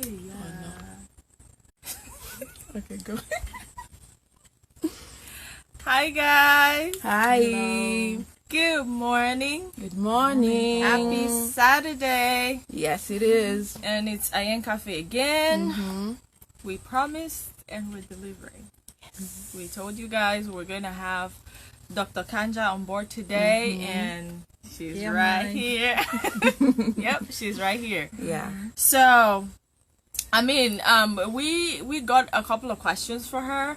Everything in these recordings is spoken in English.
Hey, yeah. Oh, no. Okay, go. Hi, guys. Hi. Hello. Good morning. Good morning. Happy Saturday. Yes, it is. And it's Ayen Cafe again. We promised and we're delivering. Yes. We told you guys we're going to have Dr. Kanja on board today, and she's here. Yep, she's right here. Yeah. So, I mean, we got a couple of questions for her,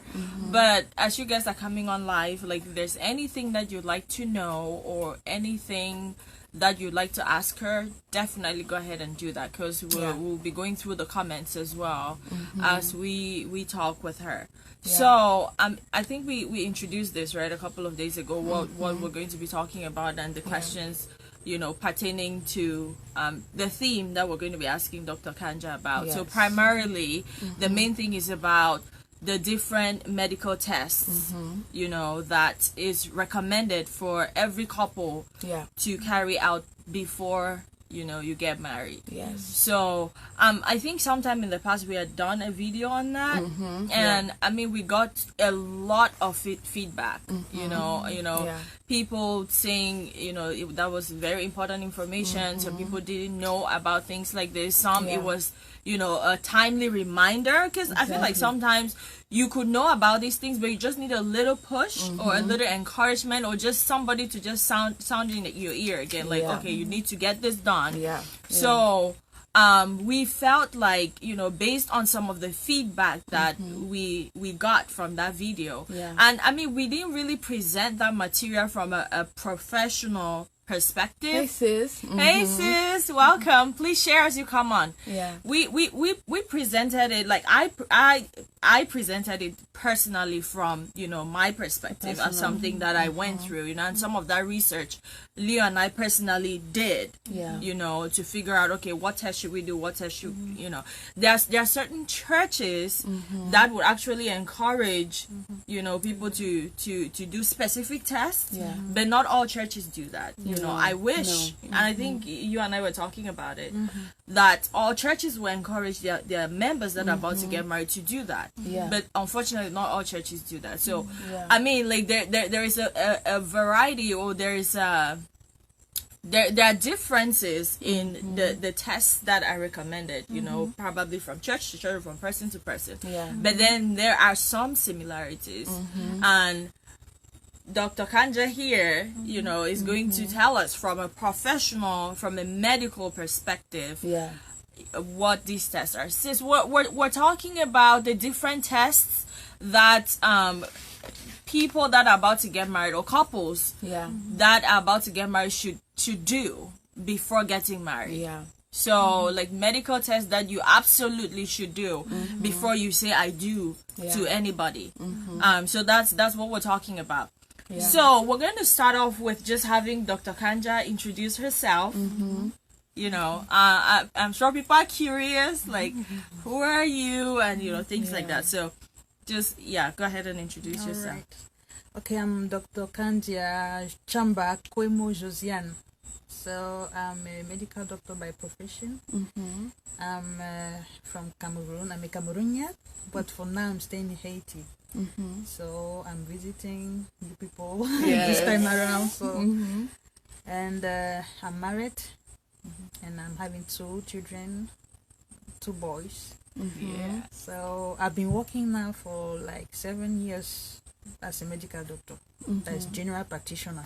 but as you guys are coming on live, like, if there's anything that you'd like to know or anything that you'd like to ask her, definitely go ahead and do that, because we'll be going through the comments as well as we talk with her. So I think we introduced this right a couple of days ago, what we're going to be talking about, and the questions pertaining to the theme that we're going to be asking Dr. Kanja about. So primarily the main thing is about the different medical tests that is recommended for every couple to carry out before you get married. Yes. So I think sometime in the past we had done a video on that, and I mean, we got a lot of feedback. People saying that was very important information. Some people didn't know about things like this. Some it was a timely reminder, because I feel like sometimes you could know about these things, but you just need a little push or a little encouragement, or just somebody to just sound in your ear again, like, okay, you need to get this done. So we felt like, based on some of the feedback that we got from that video, and I mean, we didn't really present that material from a professional perspective. Hey sis. Hey sis, welcome. Please share as you come on. We presented it, like, I presented it personally from my perspective as something that I went through, and some of that research Leo and I personally did, to figure out, okay, what test should we do, what test should there are certain churches that would actually encourage people to do specific tests, but not all churches do that. I wish, and I think you and I were talking about it, that all churches will encourage their members that are about to get married to do that. But unfortunately, not all churches do that. So I mean, like, there is a variety, or there is there are differences in the tests that are recommended, probably from church to church, from person to person. But then there are some similarities, and Dr. Kanja here, is going to tell us from a professional, from a medical perspective, what these tests are. Since we're talking about the different tests that people that are about to get married, or couples that are about to get married should do before getting married. So like medical tests that you absolutely should do before you say I do to anybody. So that's what we're talking about. So we're going to start off with just having Dr. Kanja introduce herself. I'm sure people are curious, like, who are you, and things like that. So just go ahead and introduce yourself. Right. Okay, I'm Dr. Kanja Chamba Kwemo Josiane. So I'm a medical doctor by profession. I'm from Cameroon. I'm a Cameroonian, but for now I'm staying in Haiti. So I'm visiting you people this time around. So and I'm married, and I'm having 2 children, 2 boys. So I've been working now for like 7 years as a medical doctor, as general practitioner.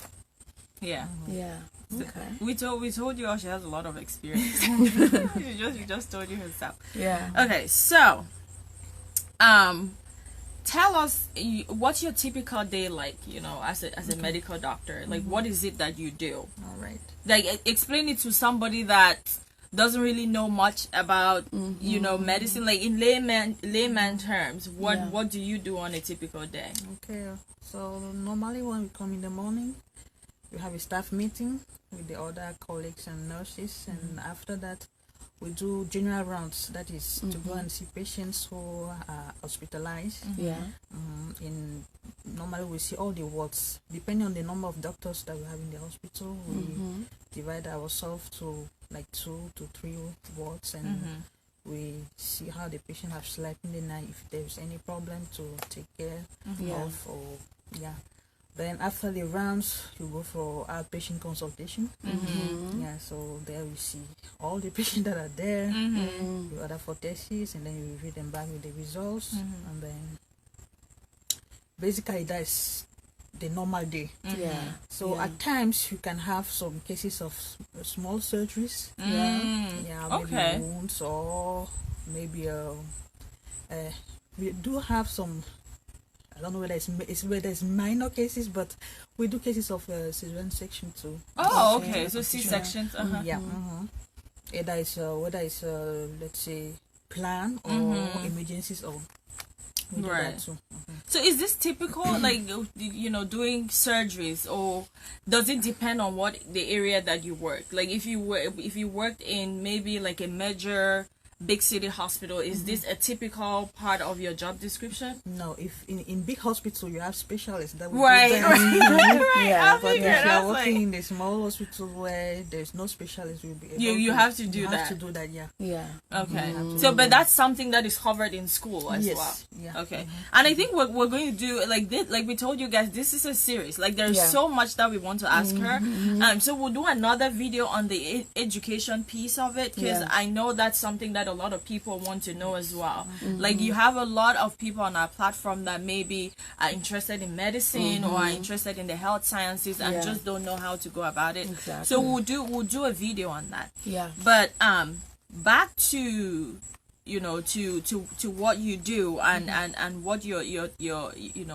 Okay. We told you she has a lot of experience. she just told you herself. Okay, so tell us, what's your typical day like, as a medical doctor? Like, what is it that you do? All right. Like, explain it to somebody that doesn't really know much about medicine, like in layman terms. What do you do on a typical day? Okay, so normally when we come in the morning, we have a staff meeting with the other colleagues and nurses, and after that we do general rounds, that is to go and see patients who are hospitalized. In normally we see all the wards, depending on the number of doctors that we have in the hospital. We divide ourselves to like 2 to 3 wards, and we see how the patient has slept in the night, if there's any problem to take care of, or Then after the rounds, you go for outpatient consultation. Yeah, so there we see all the patients that are there. You order for tests, and then you read them back with the results, and then basically that's the normal day. So at times you can have some cases of small surgeries. Maybe wounds, or maybe we do have some. I don't know whether it's minor cases, but we do cases of cesarean section too. Oh, okay. So C-sections. Whether it's let's say plan or emergencies, or we do that too. So is this typical, like, doing surgeries, or does it depend on what the area that you work? Like, if you worked in maybe like a major big city hospital, is this a typical part of your job description? No, if in big hospital you have specialists that will right. But if you are working in the small hospital where there's no specialist, you'll be able you have to do that. You have to do that, Okay. So, but that's something that is covered in school as well. Okay. And I think what we're going to do, like this, like we told you guys, this is a series. Like, there's so much that we want to ask her. So we'll do another video on the education piece of it, because I know that's something that a lot of people want to know as well. Like, you have a lot of people on our platform that maybe are interested in medicine or are interested in the health sciences and just don't know how to go about it. So we'll do a video on that. But back to to what you do and what your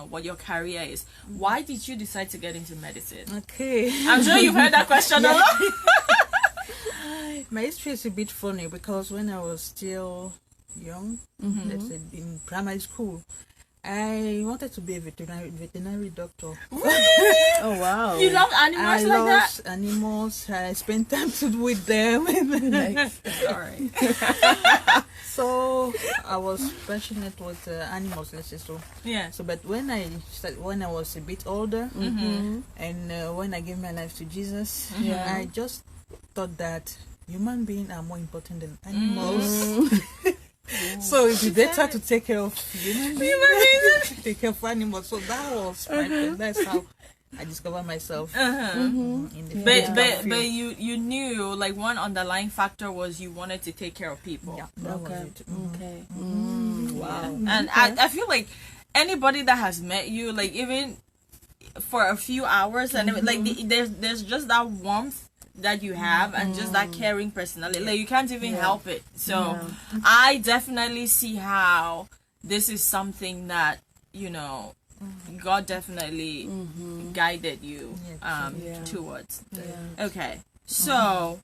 what your career is. Why did you decide to get into medicine? Okay, I'm sure you've heard that question a lot. My history is a bit funny, because when I was still young, let's say in primary school, I wanted to be a veterinary doctor. Oh wow! You love animals like that? I love animals. I spent time with them. Sorry. So I was passionate with animals, let's say so. So, but when I was a bit older, and when I gave my life to Jesus, I just thought that human beings are more important than animals. So it's better to take care of human beings, take care of animals. So that was my plan. That's how I discovered myself in the field. But you knew, like, one underlying factor was you wanted to take care of people. Yeah, that was it. Wow. And I feel like anybody that has met you, like, even for a few hours, and like there's just that warmth that you have, and just that caring personality, like, you can't even help it. So I definitely see how this is something that God definitely guided you towards. Okay, so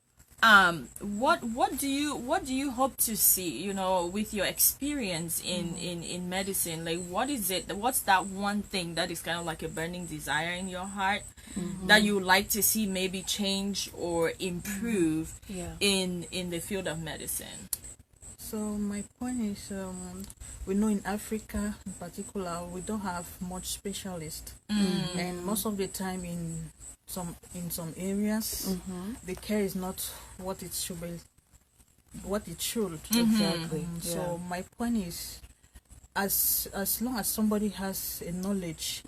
what do you hope to see, with your experience in medicine? Like, what's that one thing that is kind of like a burning desire in your heart that you would like to see maybe change or improve in the field of medicine? So my point is, we know in Africa in particular, we don't have much specialists, and most of the time in some areas, the care is not what it should be, exactly. So my point is, as long as somebody has a knowledge,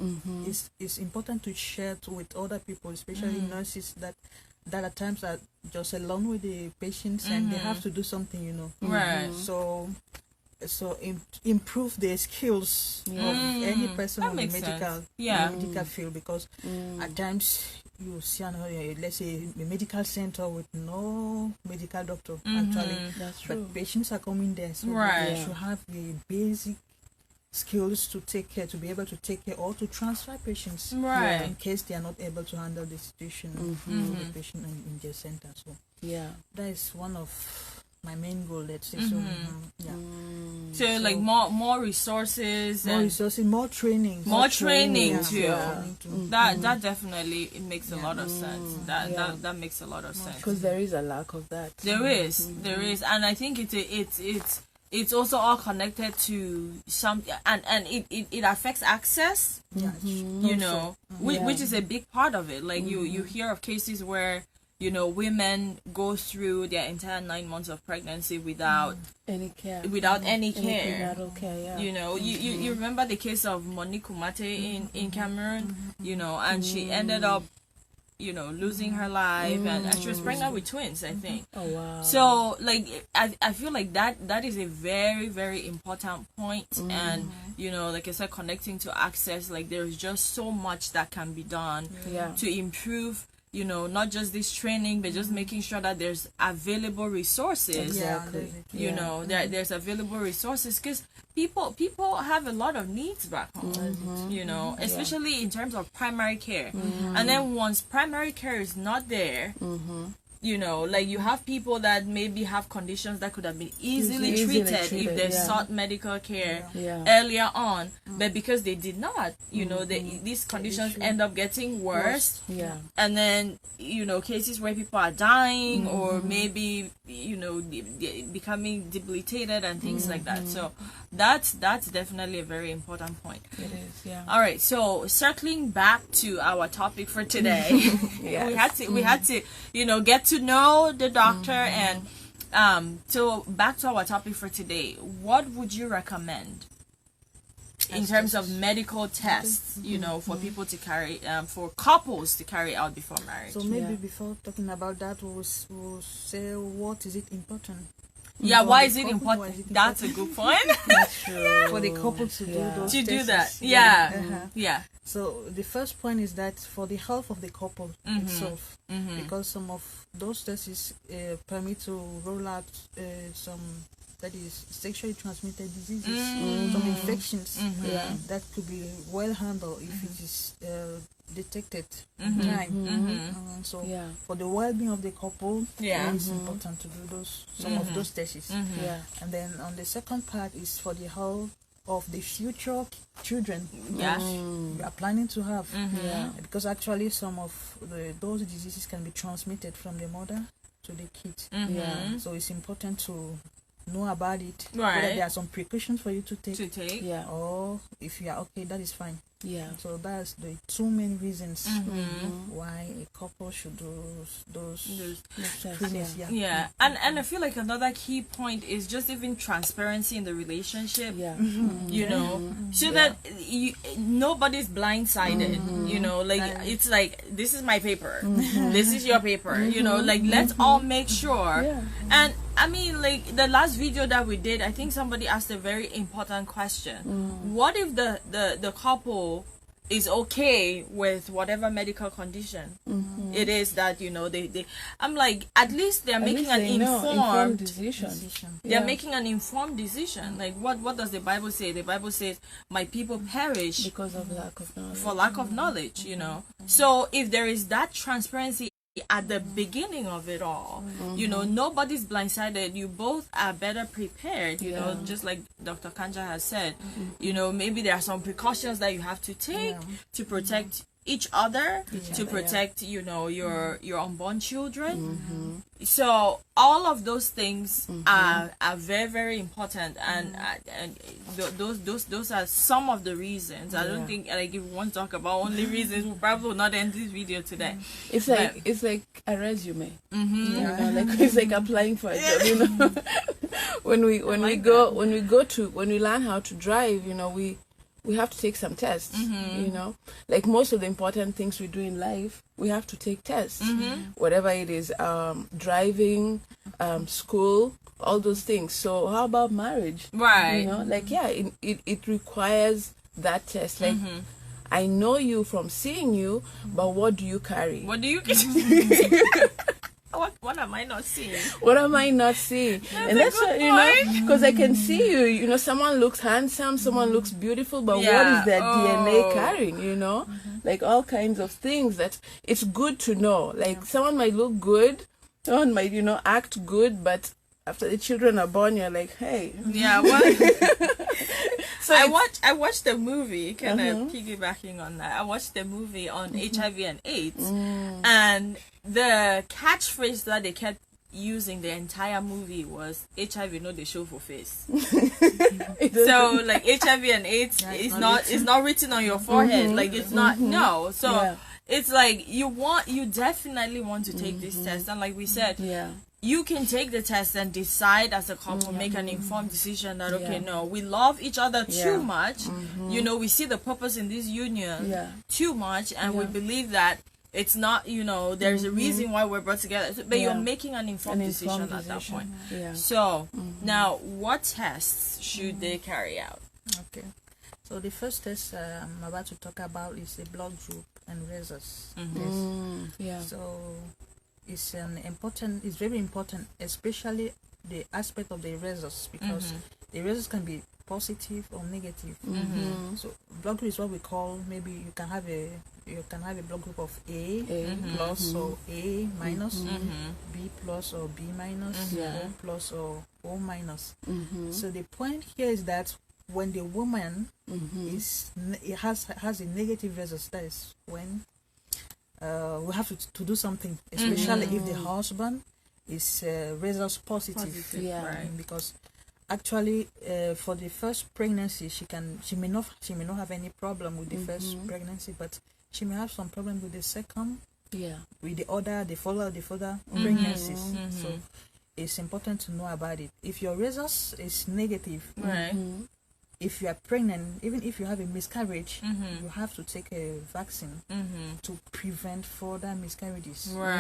it's important to share it with other people, especially nurses that at times are just alone with the patients, and they have to do something, Right. So improve the skills of any person in the medical field, because at times you see let's say a medical center with no medical doctor. Actually, that's true. But patients are coming there, so they should have the basic skills to be able to take care or to transfer patients, in case they are not able to handle the situation of the patient in their center. So that is one of my main goal, let's say. So like more resources, more training too. That definitely, it makes a lot of sense. That makes a lot of sense, because there is a lack of that. There is, and I think it's also all connected to some, and it affects access. Which is a big part of it. Like you hear of cases where women go through their entire 9 months of pregnancy without any care. Prenatal care, yeah. You remember the case of Monique Kumate in Cameroon, and she ended up losing her life, and she was pregnant with twins, I think. Oh wow. So I feel like that is a very, very important point. And like I said, connecting to access, like there's just so much that can be done to improve not just this training, but just making sure that there's available resources. Exactly. There's available resources, because people have a lot of needs back home, especially in terms of primary care. And then once primary care is not there, like you have people that maybe have conditions that could have been easily treated if they sought medical care earlier on, but because they did not, these conditions end up getting worse. And then cases where people are dying, or maybe becoming debilitated and things like that. So that's definitely a very important point. It is, yeah. All right, so circling back to our topic for today, we had to get to know the doctor. And so back to our topic for today, what would you recommend in terms of medical tests, for people to carry, for couples to carry out before marriage? So maybe before talking about that, we'll say, what is it important? Why is it important? That's a good point. That's true. For the couple to do those to do tests. that. So the first point is that for the health of the couple itself, because some of those tests permit to roll out some, that is, sexually transmitted diseases, some infections that could be well handled if it is detected in time. So for the well-being of the couple, it's important to do some of those tests. And then on the second part is for the health of the future children we are planning to have, because actually some of those diseases can be transmitted from the mother to the kid. So it's important to know about it, whether there are some precautions for you to take, or if you are okay, that is fine. So that's the two main reasons why a couple should do those screenings. And I feel like another key point is just even transparency in the relationship. So that nobody's blindsided. It's like, this is my paper, this is your paper. Let's all make sure. And I mean, like the last video that we did, I think somebody asked a very important question. What if the couple is okay with whatever medical condition it is that they I'm like, at least they're making an informed decision. They're making an informed decision. Like what does the Bible say? The Bible says, my people perish because of lack of knowledge. For lack of knowledge. So if there is that transparency at the beginning of it all, nobody's blindsided. You both are better prepared, just like Dr. Kanja has said. Maybe there are some precautions that you have to take to protect each other, to protect your unborn children. So all of those things are very, very important, and those are some of the reasons. I don't think, like, if we want to talk about only reasons, we probably will not end this video today. It's like a resume. Like it's like applying for a job. when we learn how to drive, we have to take some tests. Like most of the important things we do in life, we have to take tests. Whatever it is, driving, school, all those things. So how about marriage? Right. It requires that test. Like, I know you from seeing you, but what do you carry? What do you What am I not seeing? What am I not seeing? And that's what, because I can see you, someone looks handsome, someone looks beautiful, but what is their DNA carrying, Like all kinds of things that it's good to know. Like someone might look good, someone might, act good, but after the children are born, you're like, hey. So I watched the movie, kind of piggybacking on that. I watched the movie on HIV and AIDS, and the catchphrase that they kept using the entire movie was HIV no dey show for face. So like HIV and AIDS is not written on your forehead. Like it's not so it's like you definitely want to take this test, and like we said, you can take the test and decide as a couple, make an informed decision that okay, no, we love each other too much. You know, we see the purpose in this union too much, and we believe that it's not, you know, there's a reason why we're brought together, but you're making an informed decision at that point. So now, what tests should they carry out? Okay, so the first test I'm about to talk about is the blood group and rhesus test. So it's very important, especially the aspect of the rhesus, because the rhesus can be positive or negative. So blood group is what we call, maybe you can have a blood group of A plus or A minus, B plus or B minus, O plus or O minus. So the point here is that when the woman has a negative rhesus, that is when we have to do something, especially if the husband is rhesus positive. Right? Because actually, for the first pregnancy, she may not have any problem with the first pregnancy, but she may have some problem with the second, with the further pregnancies. So it's important to know about it. If your rhesus is negative, Right. if you are pregnant, even if you have a miscarriage, you have to take a vaccine to prevent further miscarriages. Right.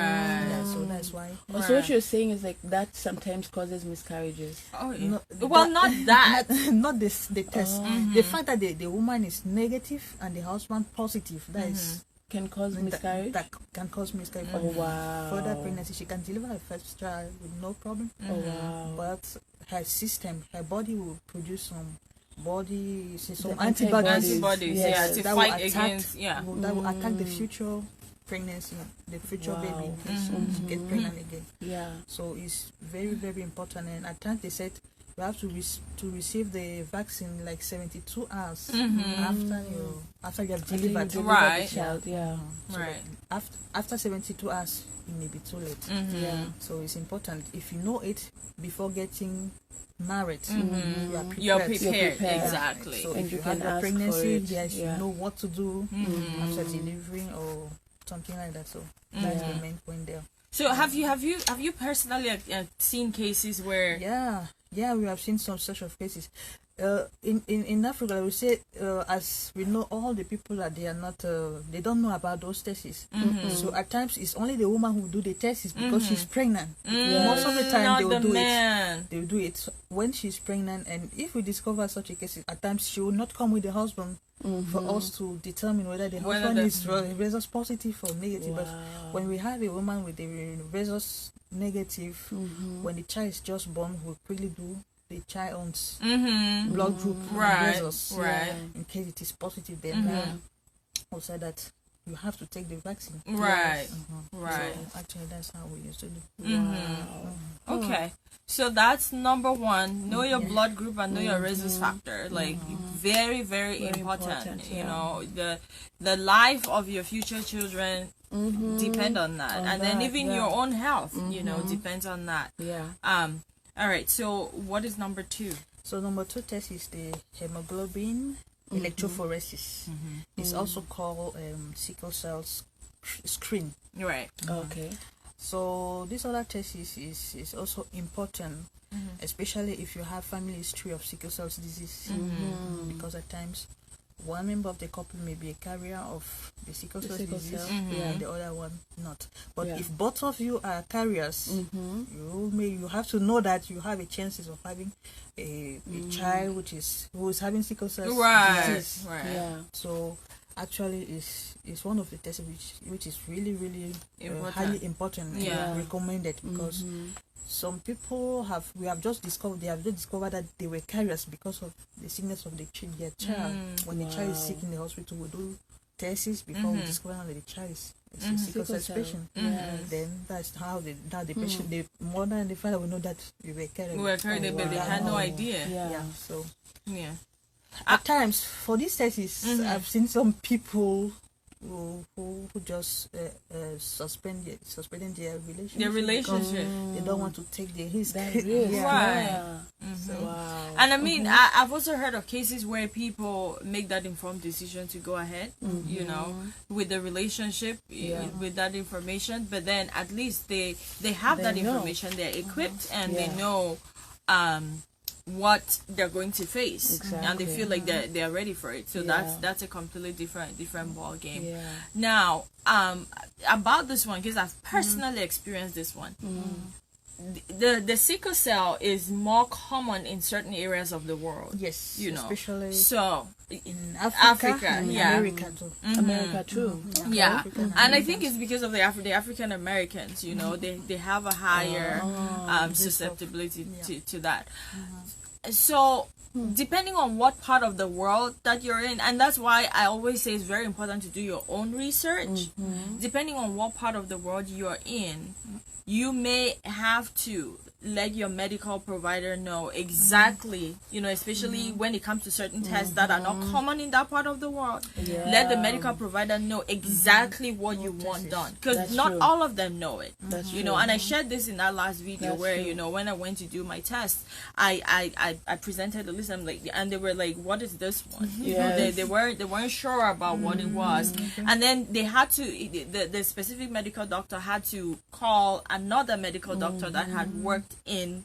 Yeah, so that's why. So what you're saying is like that sometimes causes miscarriages. Oh, yeah. Not that. Not this the test. The fact that the woman is negative and the husband positive, that is Can cause miscarriage? That can cause miscarriage. Oh, wow. Further pregnancy, she can deliver her first child with no problem. Oh, wow. But her body will produce some The antibodies. Yes, to that fight will against, that will attack the future pregnancy, the future baby, in case she get pregnant again. Yeah. So it's very, very important. And at times they said you have to receive the vaccine like 72 hours after you have delivered the child. Yeah. So Right. After 72 hours, it may be too late. Yeah. So it's important, if you know it before getting married, You're prepared. prepared. Exactly. So And if you you can have a ask pregnancy, for it. yes, you know what to do after delivering or something like that. So that's the main point there. So have you personally seen cases where Yeah, we have seen some such of cases. In Africa, I would say, as we know, all the people that they are not, they don't know about those tests. So at times, it's only the woman who do the tests because she's pregnant. Most of the time, they will do it. They will do it when she's pregnant, and if we discover such a case, at times she will not come with the husband for us to determine whether the husband is rhesus positive or negative. But when we have a woman with the rhesus negative, when the child is just born, we'll quickly do the child's blood group rhesus, in case it is positive. Then also that you have to take the vaccine. Right. So actually, that's how we used to do. Okay. So that's number one. Know your blood group and know your rhesus factor. Like very, very important. You know, the life of your future children depend on that, and then even your own health, you know, depends on that. All right, so what is number 2? So number 2 test is the hemoglobin electrophoresis. It's also called sickle cell screen. Right. Okay. So this other test is also important, especially if you have family history of sickle cell disease, because at times one member of the couple may be a carrier of the sickle cell disease and the other one not. But if both of you are carriers, you have to know that you have a chances of having a child who is having sickle cell disease. Right. So actually is one of the tests which is really, really highly important and recommended, because some people they have just discovered that they were carriers because of the sickness of their child. When the child is sick in the hospital, we do tests before we discover that the child is a sickle cell patient. Then that's how the patient, the mother and the father will know that we were carriers. But they had no idea. So yeah. At times, for these tests, I've seen some people who just suspending their relationship. Their relationship. They don't want to take the risk. Right. So, Wow. And I mean, I've also heard of cases where people make that informed decision to go ahead, you know, with the relationship, with that information. But then at least they have that information. They're equipped and they know what they're going to face, and they feel like they're ready for it. So that's a completely different ball game. Now, about this one, because I've personally experienced this one. The sickle cell is more common in certain areas of the world. Yes, you know, especially so in Africa and America too. America too. Yeah, and I think it's because of the African Americans. You know, they have a higher susceptibility to that. So depending on what part of the world that you're in, and that's why I always say it's very important to do your own research. Depending on what part of the world you're in, you may have to let your medical provider know exactly, you know, especially when it comes to certain tests that are not common in that part of the world. Let the medical provider know exactly what you want done, because not all of them know it. You know, and I shared this in that last video where you know, when I went to do my test, I presented the list. I'm like, and they were like, "What is this one?" You know, they weren't sure about what it was, and then they had to the specific medical doctor had to call another medical doctor that had worked in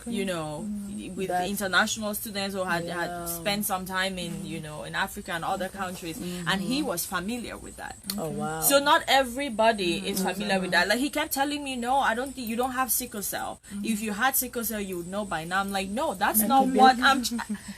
you know, with international students who had spent some time in, you know, in Africa and other countries, and he was familiar with that. Oh wow! So not everybody is familiar with that. Like, he kept telling me, "No, I don't think you don't have sickle cell. If you had sickle cell, you would know by now." I'm like, "No, that's not what I'm.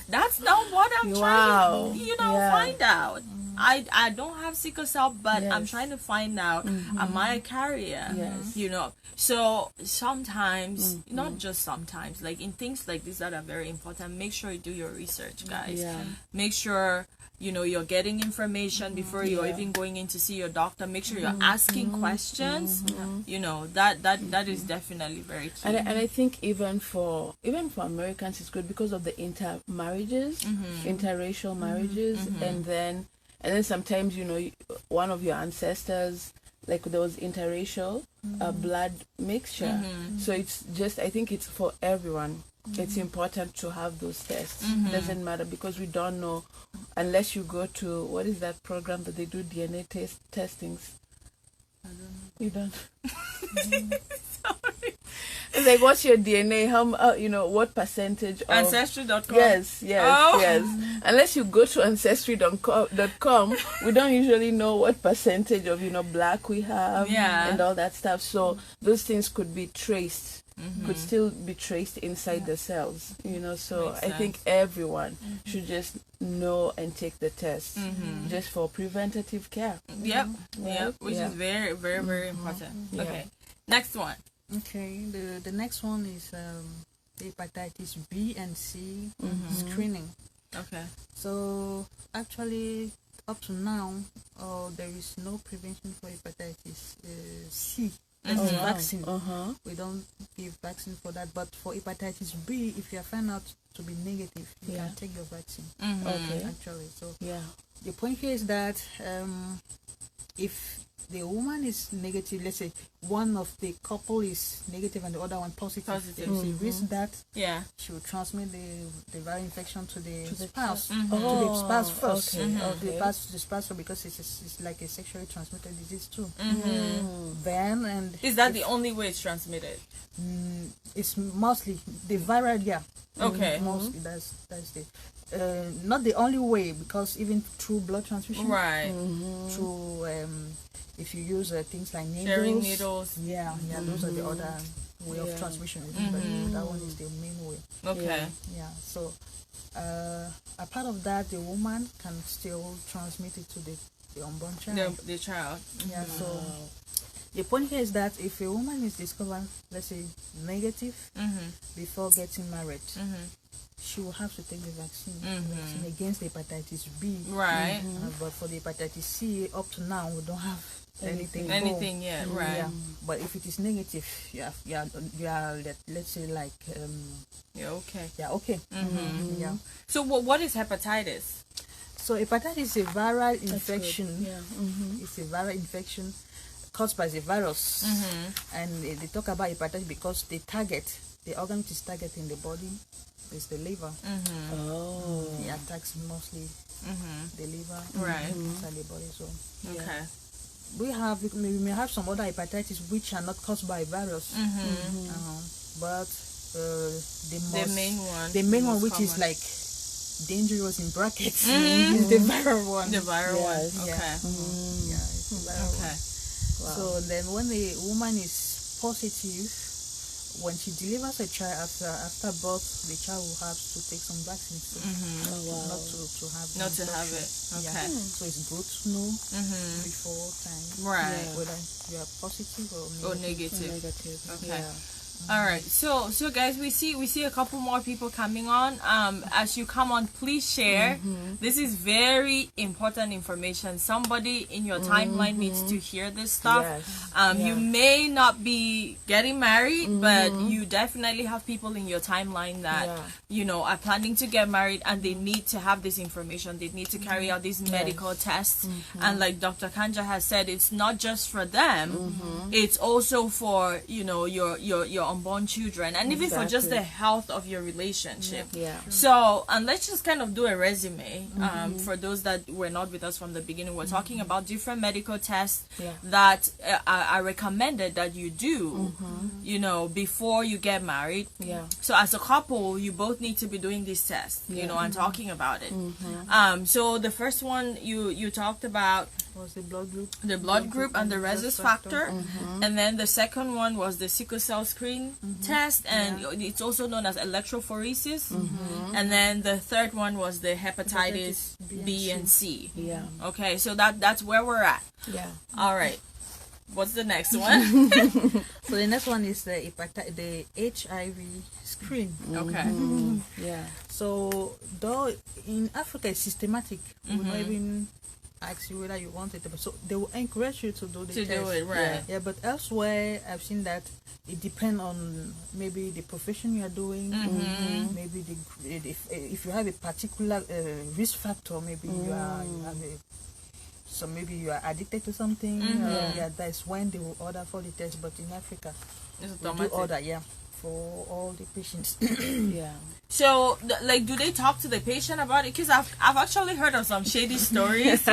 That's not what I'm trying to, you know, find out." I don't have sickle cell, but I'm trying to find out, am I a carrier? You know, so sometimes, not just sometimes, like in things like this that are very important, make sure you do your research, guys. Make sure, you know, you're getting information before you're even going in to see your doctor. Make sure you're asking questions. You know, that is definitely very key. And I think even for Americans, it's good because of the intermarriages, interracial marriages, and then sometimes, you know, one of your ancestors, like there was interracial blood mixture. So it's just, I think it's for everyone. It's important to have those tests. Doesn't matter, because we don't know unless you go to, what is that program that they do DNA testings? I don't know. You don't? Sorry. It's like, what's your DNA? How you know, what percentage of Ancestry.com? Yes. Unless you go to ancestry.com, we don't usually know what percentage of, you know, black we have and all that stuff. So those things could be traced, could still be traced inside the cells, you know. So I think everyone should just know and take the test, just for preventative care. Which is very, very, very important. Okay, next one. Okay, the next one is hepatitis B and C screening. Okay. So actually, up to now, there is no prevention for hepatitis C. That's vaccine. We don't give vaccine for that. But for hepatitis B, if you are found out to be negative, you can take your vaccine. Okay. Actually, so the point here is that if the woman is negative, let's say one of the couple is negative and the other one positive. There is a risk that she will transmit the viral infection to the spouse. To the spouse first. The spouse, because it's like a sexually transmitted disease too. Then, is that the only way it's transmitted? It's mostly the viral. Okay. Mostly that's the not the only way, because even through blood transfusion, through if you use things like needles, sharing needles, those are the other way of transmission. But that one is the main way. Okay. So apart of that, the woman can still transmit it to the unborn child. The child. So the point here is that if a woman is discovered, let's say, negative before getting married, she will have to take the vaccine against the hepatitis B. Right. But for the hepatitis C, up to now, we don't have anything yet. Right. But if it is negative, you are let's say like you're okay. Yeah. Okay. So what is hepatitis? So hepatitis is a viral infection. Yeah. It's a viral infection caused by the virus. And they talk about hepatitis because the organ which is targeting the body is the liver. Oh. It attacks mostly the liver inside the body. So Okay. we may have some other hepatitis which are not caused by virus, but the main one which is like dangerous in brackets is the viral one. The viral one. Okay. Yeah, it's the viral one. Wow. So then when the woman is positive, when she delivers a child after birth, the child will have to take some vaccines not to have it. Okay. Yeah. So it's good to know before time, Right. whether you are positive or negative. Okay. Yeah. All right. So guys, we see a couple more people coming on. As you come on, please share. This is very important information. Somebody in your timeline needs to hear this stuff. Yes. You may not be getting married, but you definitely have people in your timeline that are planning to get married, and they need to have this information. They need to carry out these medical tests. And like Dr. Kanja has said, it's not just for them. It's also for your unborn children, and even for just the health of your relationship. So, and let's just kind of do a resume for those that were not with us from the beginning. We're talking about different medical tests that are recommended that you do before you get married. So as a couple, you both need to be doing these tests, and talking about it. So the first one you talked about was the blood group and the rhesus factor, and then the second one was the sickle cell screen test, and it's also known as electrophoresis, and then the third one was the hepatitis B and C. Okay, so that's where we're at. All right, what's the next one? So the next one is the HIV screen. Okay. So though in Africa it's systematic, we don't even ask you whether you want it, so they will encourage you to do the test. Do it, right? Yeah, but elsewhere I've seen that it depends on maybe the profession you are doing, maybe if you have a particular risk factor, maybe maybe you are addicted to something. That's when they will order for the test. But in Africa, It's we do order, for all the patients. So, do they talk to the patient about it? Because I've actually heard of some shady stories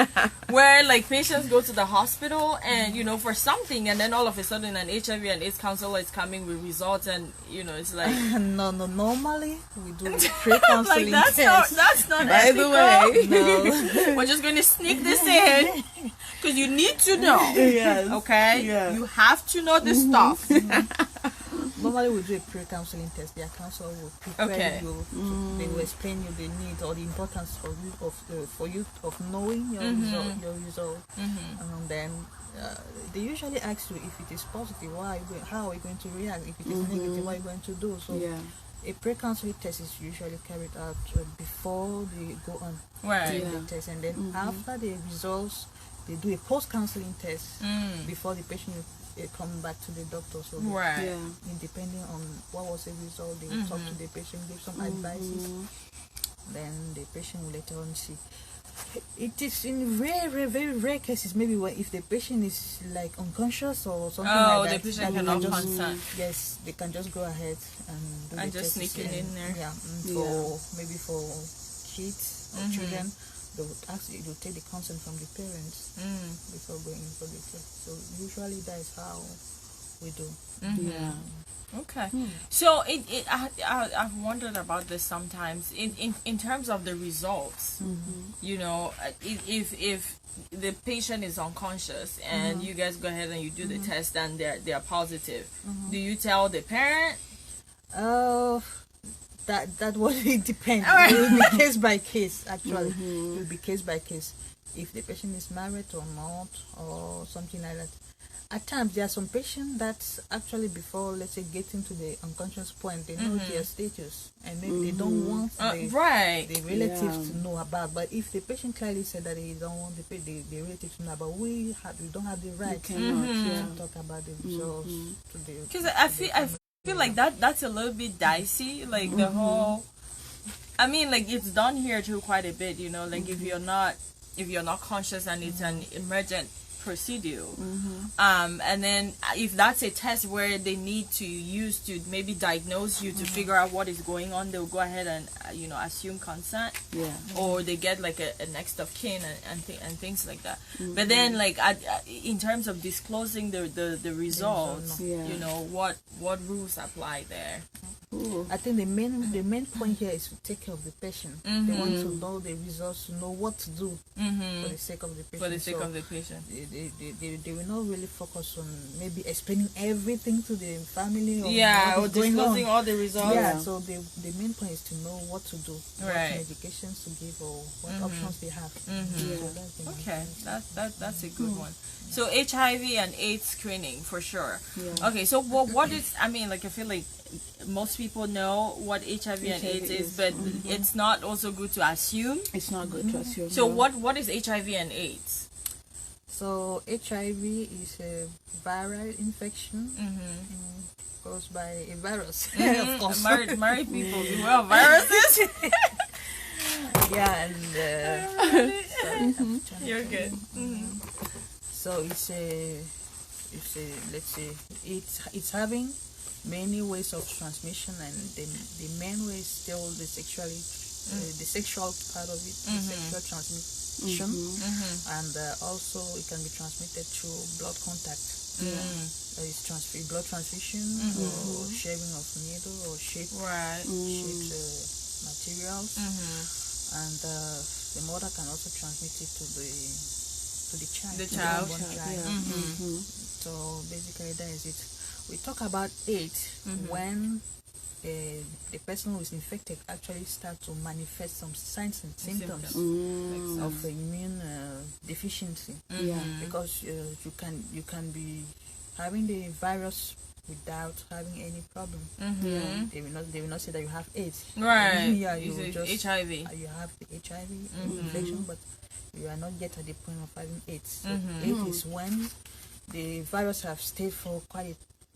where, patients go to the hospital and, for something, and then all of a sudden an HIV and AIDS counselor is coming with results, and, it's like... No, normally we do pre-counseling that's not By ethical. the way. No. We're just going to sneak this in, because you need to know. Okay? You have to know this stuff. Normally we do a pre-counseling test. Their counselor will prepare you. They will explain you the need or the importance for you of knowing your result. And then they usually ask you if it is positive, how are you going to react? If it is negative, what are you going to do? So a pre-counseling test is usually carried out before they go on the test, and then after the results, they do a post-counseling test before the patient come back to the doctor. So depending on what was the result, they will talk to the patient, give some advices, then the patient will later on see. It is in very, very rare cases, maybe if the patient is like unconscious or something like that. The patient cannot consent. Yes, they can just go ahead and do the just test sneak it in there. Maybe for kids or children, they will take the consent from the parents before going for the test. So usually that is how we do. Okay. So I've wondered about this sometimes in terms of the results. If the patient is unconscious and you guys go ahead and you do the test and they're positive, do you tell the parent? That would depend. It will be case by case. Actually, it will be case by case. If the patient is married or not, or something like that. At times, there are some patients that actually before, let's say, getting to the unconscious point, they know their status, and maybe they don't want the relatives to know about. But if the patient clearly said that they don't want the relatives to know about, we don't have the right to talk about the results to the. Because I feel like that's a little bit dicey, like the whole I mean, like, it's done here too quite a bit, you know, like, if you're not conscious and it's an emergent procedure, and then if that's a test where they need to use to maybe diagnose you to figure out what is going on, they'll go ahead and assume consent, or they get like a next of kin and things like that. But then, like, in terms of disclosing the results, what rules apply there? I think the main point here is to take care of the patient. They want to know the results, to know what to do for the sake of the patient. For the sake of the patient. They will not really focus on maybe explaining everything to the family or disclosing all the results. Yeah, so the main point is to know what to do, what medications to give, or what options they have. So okay, that's a good one. So HIV and AIDS screening for sure. Okay, so what is, I mean, like, I feel like most people know what HIV and AIDS is, but it's not also good to assume. It's not good to assume. So what is HIV and AIDS? So HIV is a viral infection caused by a virus. Of course, married people, well, viruses. Yeah, and you're good. So it's a let's say it's having many ways of transmission, and the main way is still the sexual part of it, the sexual transmission, and also it can be transmitted through blood contact. There is blood transfusion or sharing of needle or shaped materials, and the mother can also transmit it to the child. The child. So basically, that is it. We talk about AIDS when the person who is infected actually start to manifest some signs and symptoms of immune deficiency. Because you can be having the virus without having any problem. They will not say that you have AIDS. Right. You just HIV. You have the HIV infection, but you are not yet at the point of having AIDS. So AIDS is when the virus have stayed for quite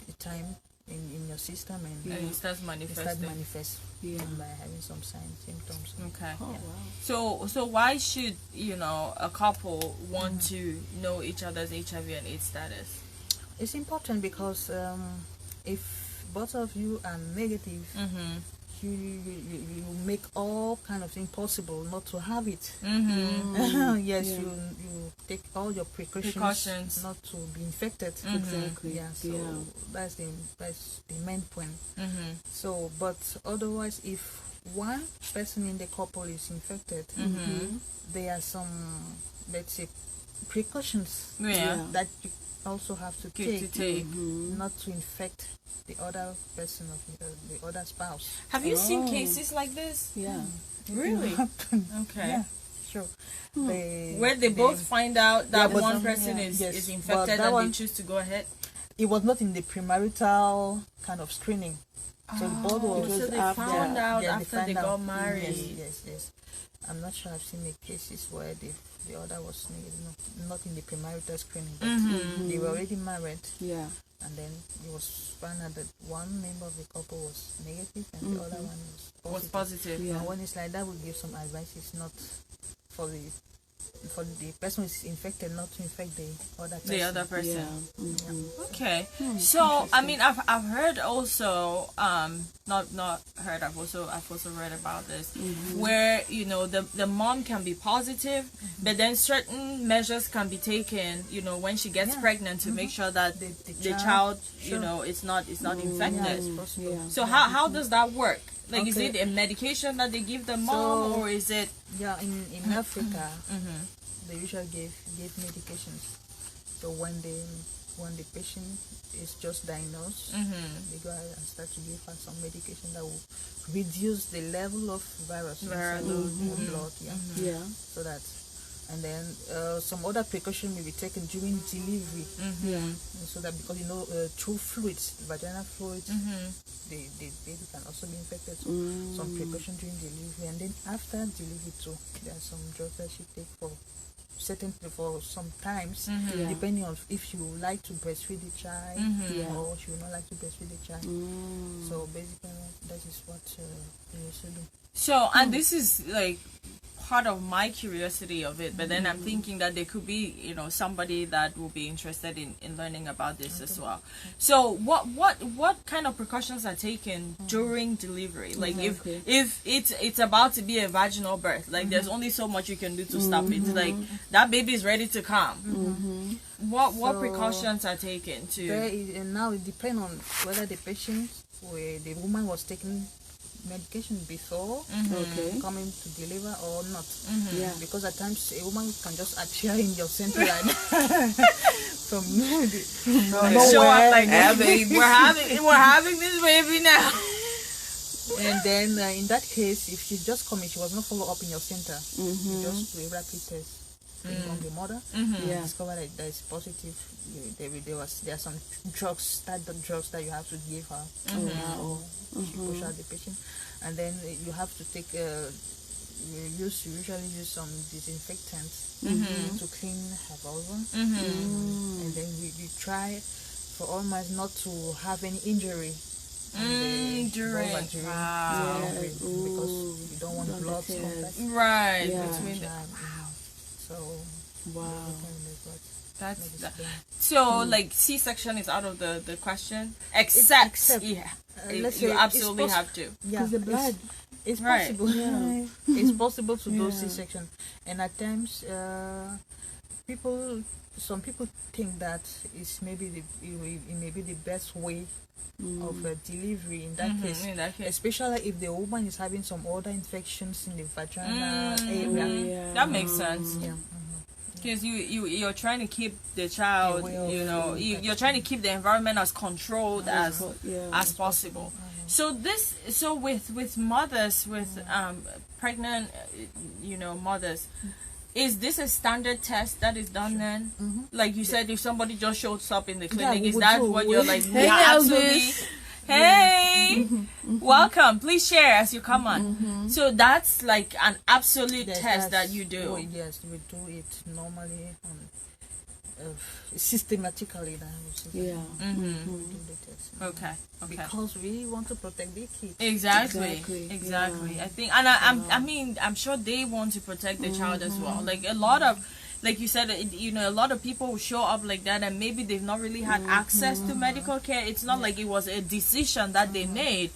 a time in your system, and it starts manifesting. By having some signs, symptoms. Okay. So why should a couple want to know each other's HIV and AIDS status? It's important because if both of you are negative, you make all kind of things possible not to have it. Yes, you take all your precautions not to be infected. Exactly. Yeah. So that's the main point. So, but otherwise, if one person in the couple is infected, there are some, let's say, precautions that you also have to take not to infect the other person of the other spouse. Have you seen cases like this? Really? Okay. Yeah, sure. Where they both find out that one person is infected and they choose to go ahead? It was not in the premarital kind of screening. So both so they found out after they got married. Yes. I'm not sure I've seen the cases where the other was not in the premarital screening, but they were already married. And then it was found out that one member of the couple was negative and the other one was positive. And when it's like that, we give some advice. It's not for the person who is infected not to infect the other person. Okay. So I mean, I've heard also not heard. I've also read about this where the mom can be positive, but then certain measures can be taken when she gets pregnant to make sure that the child is not infected. So how does that work? Like, is it a medication that they give the mom, or is it? Yeah, in Africa, they usually give medications. So when the patient is just diagnosed, they go ahead and start to give her some medication that will reduce the level of virus inside the blood. So that, and then some other precaution may be taken during delivery. So that, because through fluids, vaginal fluids, the baby can also be infected. So some precaution during delivery, and then after delivery too, there are some drugs that she take for some times, depending on if you like to breastfeed the child or she will not like to breastfeed the child. So basically, that is what we also do. So, and this is like part of my curiosity of it, but then I'm thinking that there could be, you know, somebody that will be interested in learning about this as well. So what kind of precautions are taken during delivery? Like if it's about to be a vaginal birth, like there's only so much you can do to stop it. Like that baby is ready to come. What precautions are taken to? And now it depends on whether the patient, the woman was taking medication before coming to deliver or not. Because at times a woman can just appear in your center right from show up like we're having this baby now. And then in that case, if she's just coming, she was not follow up in your center. You just do a rapid test on the mother. Discover that there is positive. There are some drugs that you have to give her. She push out the patient, and then you have to take usually use some disinfectants to clean her vulva, and then you try for almost not to have any injury during because you don't want blood contact between them. So that's so like C-section is out of the question, except you absolutely have to. Because the blood, it's possible. It's possible to do C-section, and at times some people think that it may be the best way of delivery in that case, especially if the woman is having some other infections in the vagina area. That makes sense. Because you're trying to keep the child, you're trying to keep the environment as controlled as possible. So with mothers, with pregnant, mothers, is this a standard test that is done then? Like you said, if somebody just shows up in the clinic, is that what you're like? Hey, absolutely. Hey, welcome. Please share as you come on. So that's like an absolute test that you do. Oh, yes, we do it normally, systematically. We do the test. Okay. Because we want to protect the kids. Exactly. I think, and I'm sure they want to protect the child as well. Like a lot of. Like you said, a lot of people will show up like that, and maybe they've not really had access to medical care. It's not like it was a decision that they made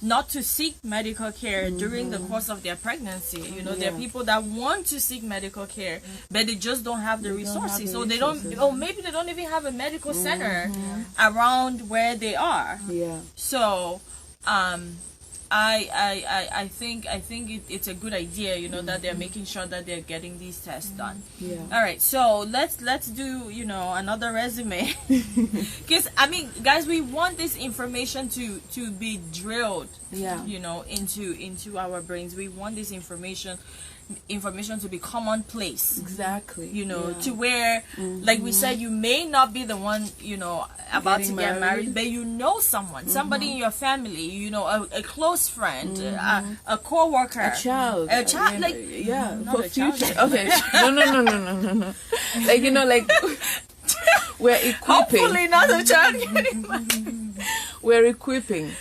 not to seek medical care during the course of their pregnancy. There are people that want to seek medical care, but they just don't have the resources. So they don't, or maybe they don't even have a medical center around where they are. So, I think it's a good idea, that they're making sure that they're getting these tests done. All right, so let's do another resume, because guys, we want this information to be drilled, into our brains. We want this information to be commonplace, to where like we said, you may not be the one about to get married, but somebody in your family, a close friend, a co-worker, a child like for future. Okay, no, like we're equipping. Hopefully not a child getting married. We're equipping.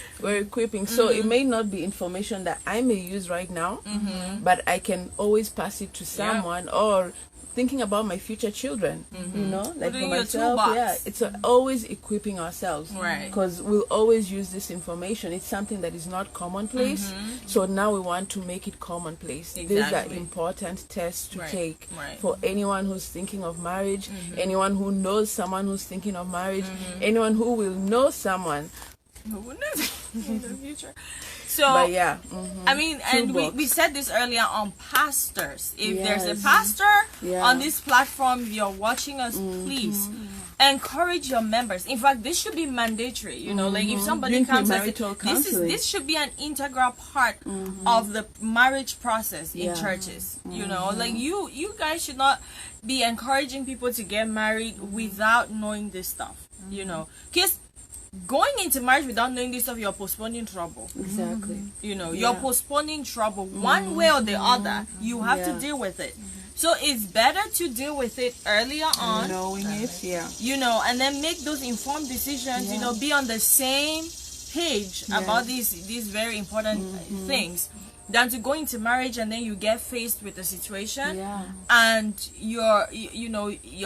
So it may not be information that I may use right now, but I can always pass it to someone, or thinking about my future children, like for myself. It's always equipping ourselves, because we'll always use this information. It's something that is not commonplace, so now we want to make it commonplace. These are important tests to take for anyone who's thinking of marriage, anyone who knows someone who's thinking of marriage, anyone who will know someone who will know in the future. So, we said this earlier on pastors. If there's a pastor on this platform, you're watching us, please encourage your members. In fact, this should be mandatory. Like if somebody comes and says, this should be an integral part of the marriage process in churches. Like you guys should not be encouraging people to get married without knowing this stuff. Because going into marriage without knowing this stuff, you're postponing trouble. You're postponing trouble one way or the other. You have to deal with it. So it's better to deal with it earlier on, knowing it, and then make those informed decisions. Be on the same page about these very important things. than to go into marriage and then you get faced with a situation and you're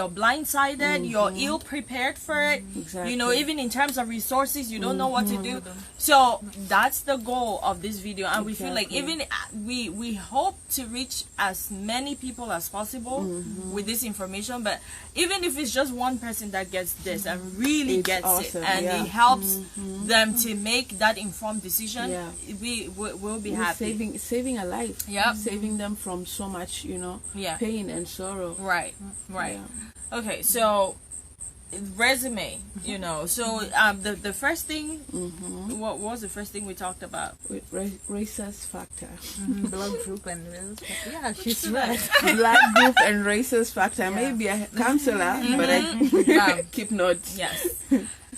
blindsided, you're ill prepared for it. You know, even in terms of resources, you don't know what to do. So that's the goal of this video, and we feel like even we hope to reach as many people as possible with this information, but even if it's just one person that gets this and really gets it, and it helps them to make that informed decision, we'll be happy. Saving a life, saving them from so much, you know, pain and sorrow. Right. Okay, so resume, you know. So the first thing, what was the first thing we talked about? With racist factor. Blood group and racist factor. Yeah, she's right. Blood group and racist factor. Maybe a counselor, but I keep notes. Yes.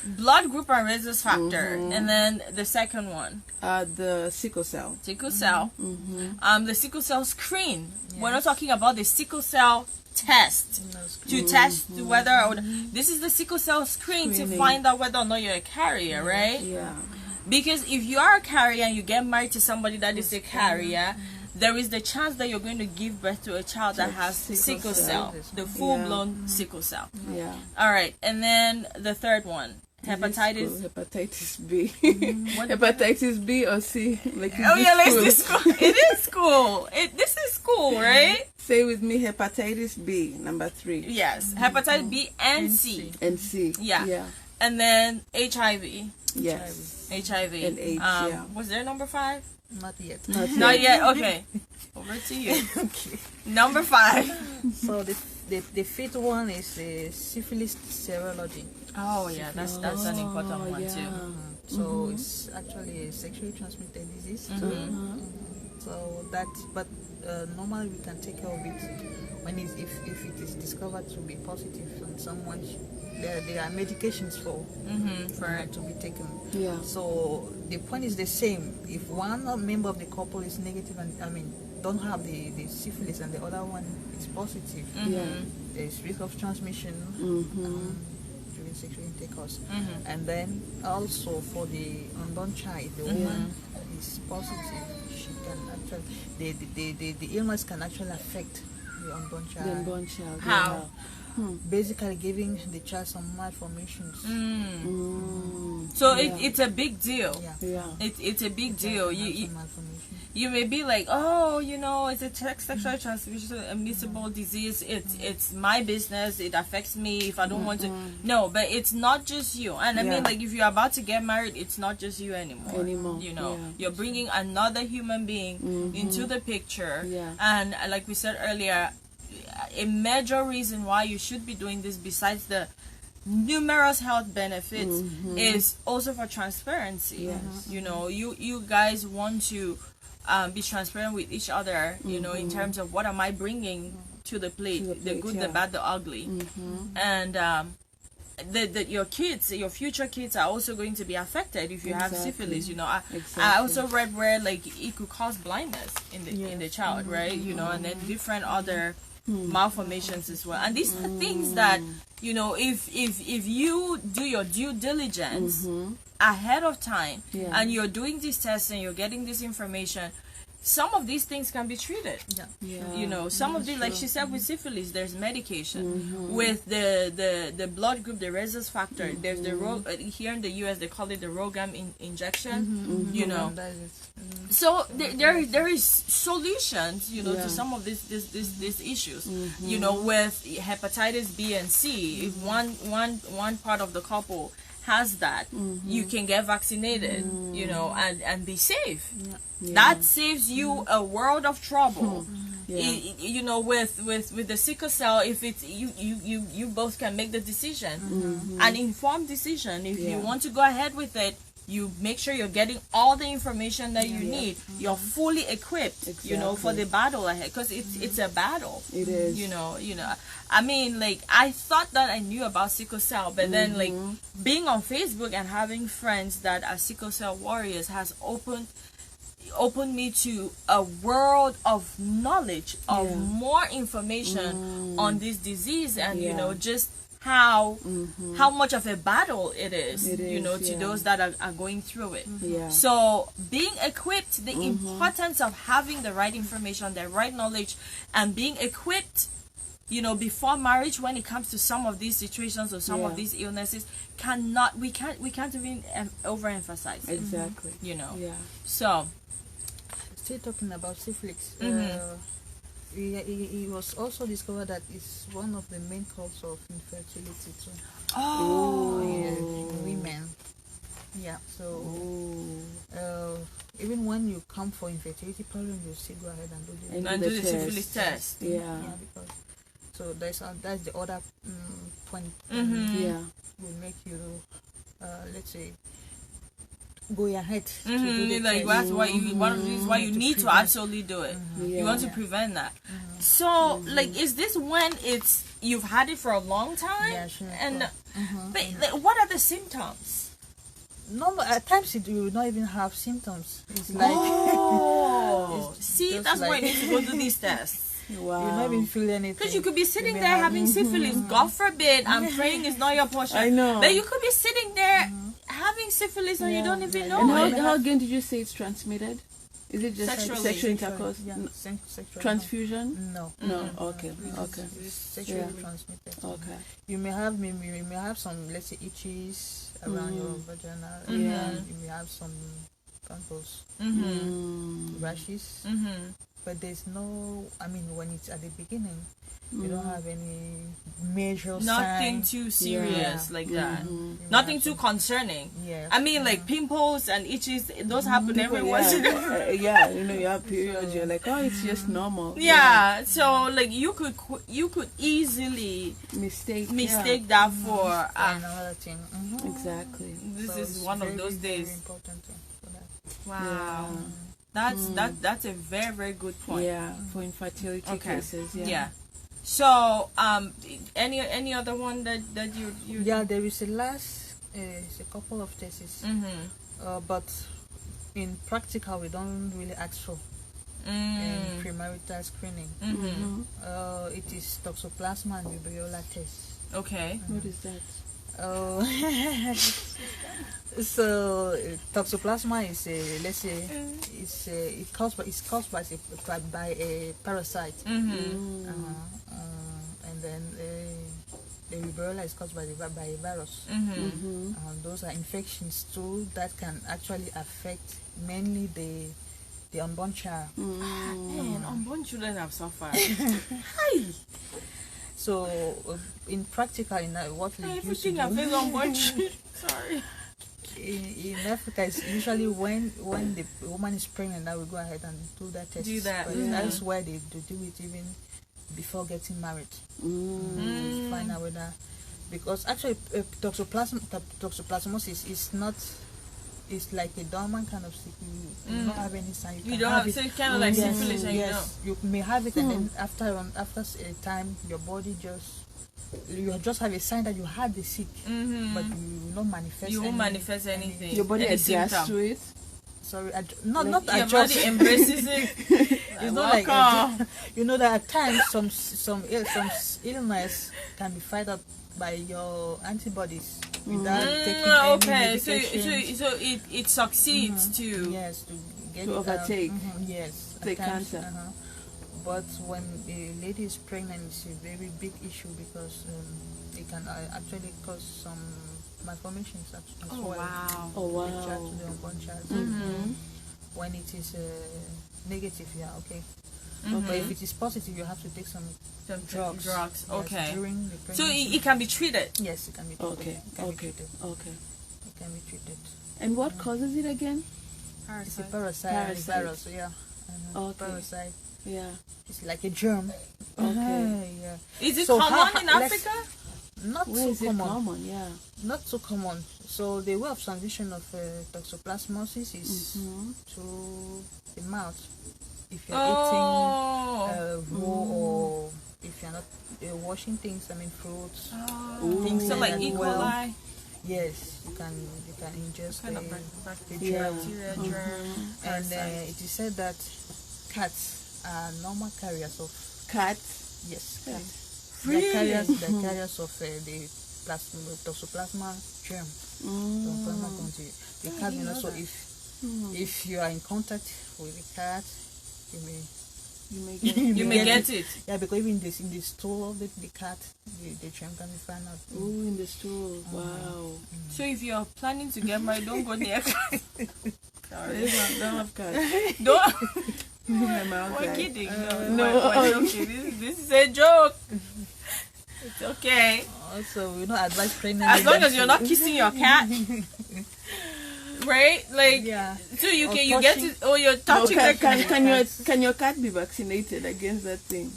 Blood group and racist factor, and then the second one, the sickle cell. Sickle cell. The sickle cell screen. We're not talking about the sickle cell test to test whether this is the sickle cell screen to find out whether or not you're a carrier, right? Because if you are a carrier and you get married to somebody that is a carrier, there is the chance that you're going to give birth to a child that has sickle cell, the full-blown sickle cell. All right, and then the third one, hepatitis B. Hepatitis B or C. Like this school. It is school. This is school, right? Say with me, hepatitis B, number 3. Yes, hepatitis B and C. And C. Yeah. And then HIV. Yes. HIV. And AIDS, was there number 5? Not yet. Not yet. Okay. Over to you. Okay. Number 5. So the 5th one is the syphilis serology. Oh yeah, that's an important one too. So it's actually a sexually transmitted disease. So that, but normally we can take care of it when if it is discovered to be positive and someone there are medications for it to be taken. So the point is the same. If one member of the couple is negative and don't have the syphilis and the other one is positive, there is risk of transmission during sexual intercourse. And then also for the unborn child, the woman is positive, she can actually the illness can actually affect the unborn child. How? Basically giving the child some malformations. So it's a big deal. It's a big deal. You may be like, oh, you know, it's a sexually transmissible disease. It's my business. It affects me if I don't want to. No, but it's not just you. And I mean, like, if you're about to get married, it's not just you anymore. You know, you're bringing another human being into the picture. And like we said earlier, a major reason why you should be doing this, besides the numerous health benefits, is also for transparency. You know, you guys want to be transparent with each other, you know, in terms of what am I bringing to the plate, the good, the bad, the ugly. And your kids, your future kids are also going to be affected if you have syphilis. You know, I also read where like it could cause blindness in the child, right? You know, and then different other malformations as well. And these are things that, you know, if you do your due diligence ahead of time and you're doing these tests and you're getting this information, some of these things can be treated. You know, some of these, like she said, with syphilis, there's medication. With the blood group, the rhesus factor, there's the here in the US they call it the ROGAM injection. You know, so there is solutions, you know, to some of these issues. You know, with hepatitis B and C, if one part of the couple has that, you can get vaccinated, you know, and be safe. That saves you a world of trouble. You know, with the sickle cell, if it's you both can make the decision, an informed decision. If you want to go ahead with it, you make sure you're getting all the information that you need. You're fully equipped, you know, for the battle ahead, because it's a battle. It is. You know. I mean, like, I thought that I knew about sickle cell, but then, like, being on Facebook and having friends that are sickle cell warriors has opened me to a world of knowledge, of more information on this disease, and you know, just how much of a battle it is, you know, to those that are going through it. So being equipped, the importance of having the right information, the right knowledge, and being equipped, you know, before marriage when it comes to some of these situations or some of these illnesses, we can't even overemphasize it. Exactly. You know. Yeah. So still talking about syphilis. It was also discovered that it's one of the main causes of infertility too. In women. Yeah. So even when you come for infertility problem, you still go ahead and do the syphilis test. Yeah. Because so that's the other point. Will make you let's say go ahead to do the like test. that's why you need to absolutely do it. You want to prevent that. So like, is this when you've had it for a long time? Yeah, sure. And but like, what are the symptoms? No, at times you will not even have symptoms. It's like see, that's why I need to go do these tests. Wow. You not even feel anything. Because you could be sitting there having syphilis. God forbid, I'm praying it's not your portion. I know. But you could be sitting there having syphilis and you don't even know. And how again did you say it's transmitted? Is it just sexual intercourse? Yeah, sexual. Transfusion? No. Okay. It's sexually transmitted. Okay. You may have some, let's say, itches around your vagina. Yeah. You may have some pimples, rashes. But there's no, I mean, when it's at the beginning, you don't have any major nothing sign. too serious like that. Nothing too concerning. Yeah. I mean, like pimples and itches, those happen every once in a while. Yeah, you know, you have periods, you're like, oh, it's just normal. Yeah, so like you could easily mistake that for another thing. Exactly. This So is one of those days. Very important for that. Wow. That's a very, very good point. Yeah, for infertility cases. Yeah. So, any other one that you Yeah, there is a couple of tests. But in practical, we don't really ask for in premarital screening. It is toxoplasma and vibrio test. Okay. What is that? So toxoplasma is let's say it's caused by a parasite, and then the rubella is caused by a virus. Those are infections too that can actually affect mainly the unborn child. Man, unborn children have suffered. Hi. So in practical, what we used to do, unborn children. Sorry. In Africa, it's usually when the woman is pregnant that we go ahead and do that test. But that's why they do it even before getting married. To find out whether, because actually toxoplasmosis is not. It's like a dormant kind of sick. You don't have any sign. You don't have, so it's kind of like syphilis, and you may have it, and then after a time, your body you just have a sign that you had the sick, but you will not manifest. You won't manifest anything. Your body adjusts to it. Sorry, your adjust. body embraces it. It's not like you know that at times some illness can be fight up by your antibodies without taking any medication. So it succeeds to get overtake the cancer. But when a lady is pregnant, it's a very big issue because it can actually cause some malformations as well. Wow. The child to the unborn child. When it is negative, okay. But if it is positive, you have to take some drugs. Okay. During the pregnancy. So it can be treated. Yes, it can be treated. Okay. It can be treated. And what causes it again? Parasite. It's a parasite. Virus, yeah. Parasite. Yeah. It's like a germ. Okay. Yeah. Is it common in Africa? Not Where so is common. It yeah. Not so common. So the way of transmission of toxoplasmosis is through the mouth. If you're eating raw, or if you're not washing things, fruits. Things so like E. coli. Yes, you can ingest kind of bacteria germ. And it is said that cats are normal carriers of cats. Yes, cats. The carriers of the toxoplasma germ. The cat, so if you are in contact with the cat, you may get it. Yeah, because even this in the stool of the cat, the germ can be found out. Oh, in the stool. Wow. So if you're planning to get married, don't go near cat. Sorry. Don't have cats. Don't. We're kidding. No. We're joking. This is a joke. It's okay. Also, we don't advise pregnant. As long as you're not kissing your cat. Right? Like, so you get it, or you're touching the cat. Can your cat be vaccinated against that thing?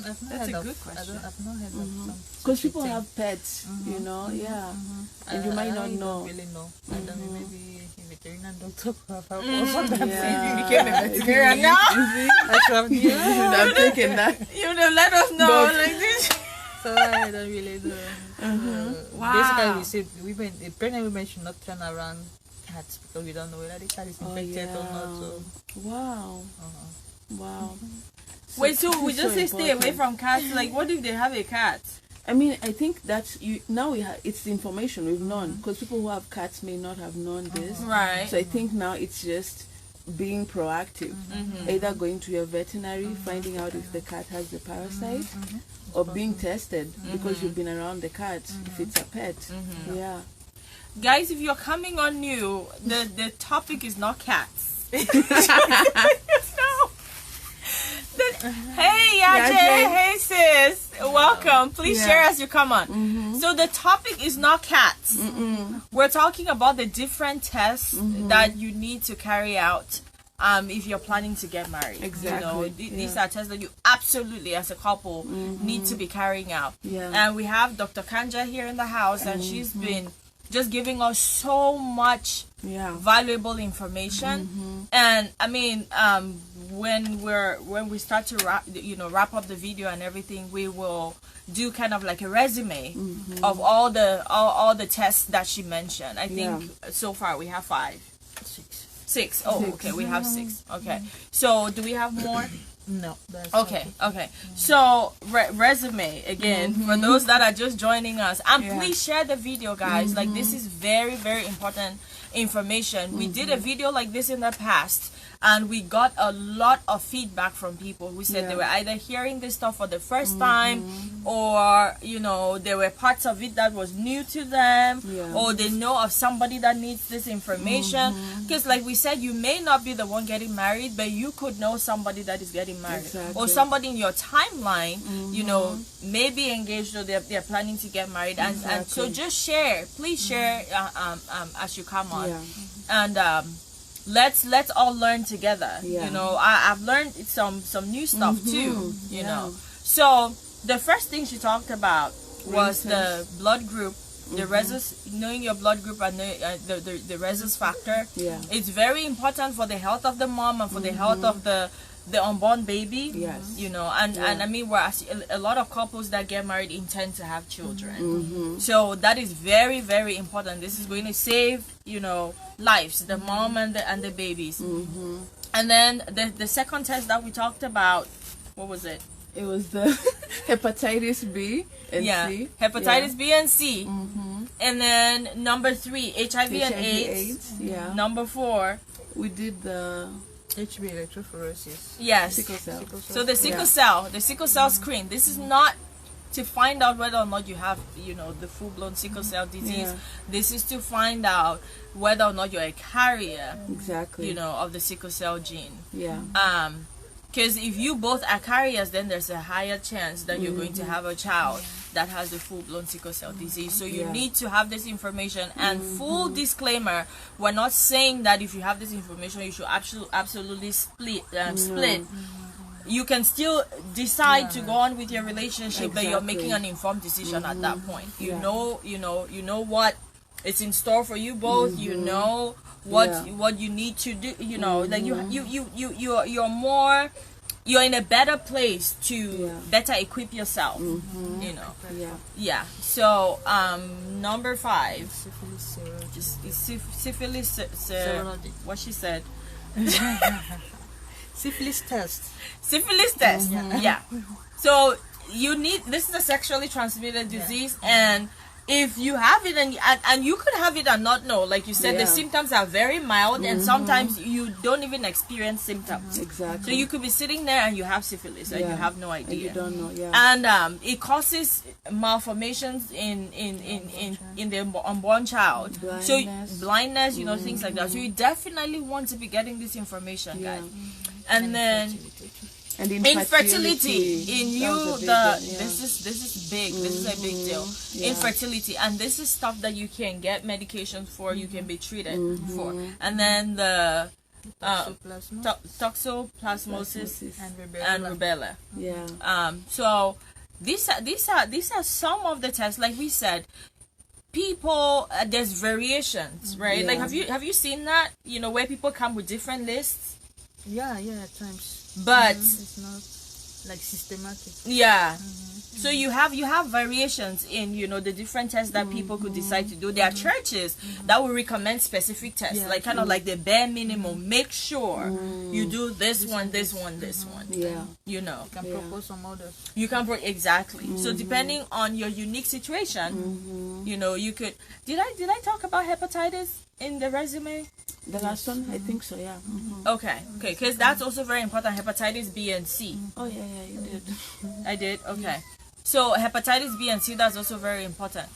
That's a good question. I've not heard of some. Because people have pets, you know, and you might not know. I don't really know. I don't know, maybe a veterinarian doctor could have also that you became a veterinarian now. I should have You should have taken that. You would have let us know like this. So I don't really know. Wow. Basically, we say pregnant women should not turn around cats because we don't know whether the cat is infected or not. So. Wow. Wow. Wait, so we just say stay away from cats. Like, what if they have a cat? I mean, I think that's now it's the information we've known, because people who have cats may not have known this. Right. So I think now it's just being proactive, either going to your veterinary, finding out if the cat has the parasite, or being tested because you've been around the cat if it's a pet. Yeah. Guys, if you're coming on new, the topic is not cats. Hey Yaje, hey sis, welcome. Please share as you come on. So the topic is not cats. We're talking about the different tests that you need to carry out if you're planning to get married. Exactly. You know, these are tests that you absolutely as a couple need to be carrying out. And we have Dr. Kanja here in the house, and she's been just giving us so much valuable information. And I mean, when we start to wrap up the video and everything, we will do kind of like a resume of all the tests that she mentioned. I think so far we have 6. Oh, okay, we have 6. Okay, so do we have more? No. That's okay. So resume again for those that are just joining us, and please share the video, guys. Like, this is very, very important information. We did a video like this in the past, and we got a lot of feedback from people who said they were either hearing this stuff for the first time, or there were parts of it that was new to them, or they know of somebody that needs this information. Because like we said, you may not be the one getting married, but you could know somebody that is getting married, or somebody in your timeline may be engaged, or they're planning to get married. And so just share, please share as you come on. And let's all learn together. I've learned some new stuff too, you know. So the first thing she talked about was the blood group, the rhesus, knowing your blood group, and the rhesus factor. It's very important for the health of the mom and for the health of the unborn baby. And I mean, a lot of couples that get married intend to have children, so that is very, very important. This is going to save lives, the mom and the babies. And then the second test that we talked about, what was it? It was the hepatitis B and C. Hepatitis B and C. And then number 3, HIV and AIDS. Number 4, we did the HB electrophoresis. Yes. Sickle cell. So the sickle cell screen. This is not to find out whether or not you have, the full-blown sickle cell disease. This is to find out whether or not you're a carrier. Exactly. Of the sickle cell gene. Because if you both are carriers, then there's a higher chance that you're going to have a child that has the full-blown sickle cell disease. So you need to have this information. And full disclaimer, we're not saying that if you have this information, you should absolutely split. You can still decide to go on with your relationship, but you're making an informed decision at that point. You know what is in store for you both. You know what you need to do. Like you're in a better place to better equip yourself. So number 5, syphilis. What she said. Syphilis test. So this is a sexually transmitted disease, and if you have it and you could have it and not know, like you said, the symptoms are very mild, and sometimes you don't even experience symptoms. Exactly. So you could be sitting there and you have syphilis and you have no idea. And you don't know. Yeah. And it causes malformations in the unborn child. Blindness, you know, things like that. So you definitely want to be getting this information, guys. And then infertility in you, this is big. This is a big deal. Infertility, and this is stuff that you can get medications for, you can be treated for. And then the toxoplasmosis and rubella. So these are some of the tests. Like we said, people, there's variations, right? Like have you seen that, you know, where people come with different lists? Yeah, at times. But it's not like systematic. So you have variations in, you know, the different tests that people could decide to do. There are churches that will recommend specific tests, like kind of like the bare minimum. Make sure you do this one. You know, you can propose some others. You can exactly. So depending on your unique situation, you know, you could. Did I talk about hepatitis in the resume? The last one, I think so, yeah. Okay, because that's also very important. Hepatitis B and C. Oh yeah, you did. I did. Okay, so hepatitis B and C, that's also very important.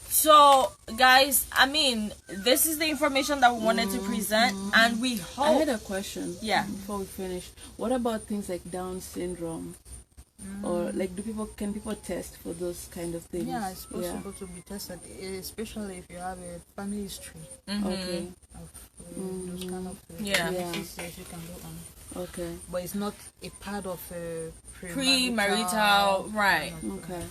So guys, I mean, this is the information that we wanted to present, and we hope. I had a question. Yeah. Before we finish, what about things like Down syndrome? Or like, can people test for those kind of things? Yeah, it's possible to be tested, especially if you have a family history. Okay. Of those kind of diseases you can go on. Okay. But it's not a part of premarital, right? Okay.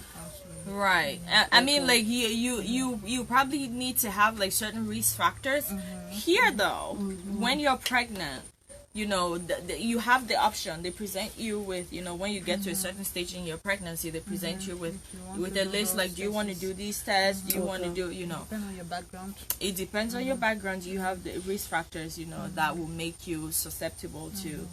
Right. I mean, like you probably need to have like certain risk factors. Here though, when you're pregnant, you know, you have the option. They present you with, you know, when you get to a certain stage in your pregnancy, they present you with a list, like, do you want to do these tests? Do you want to do, you know? Depends on your background. It depends on your background. You have the risk factors, you know, that will make you susceptible to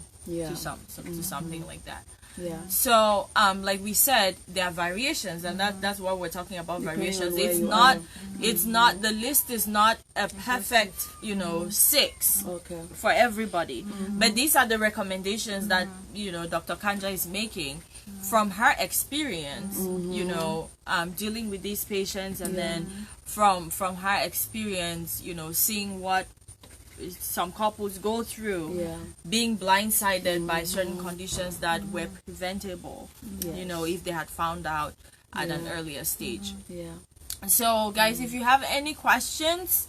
something like that. Yeah. So, like we said, there are variations, and that's what we're talking about. Variations. It's not. The list is not a perfect, you know, 6 for everybody. But these are the recommendations that, you know, Dr. Kanja is making from her experience. You know, dealing with these patients, and then from her experience, you know, seeing what some couples go through, being blindsided by certain conditions that were preventable, you know, if they had found out at an earlier stage. So guys, if you have any questions,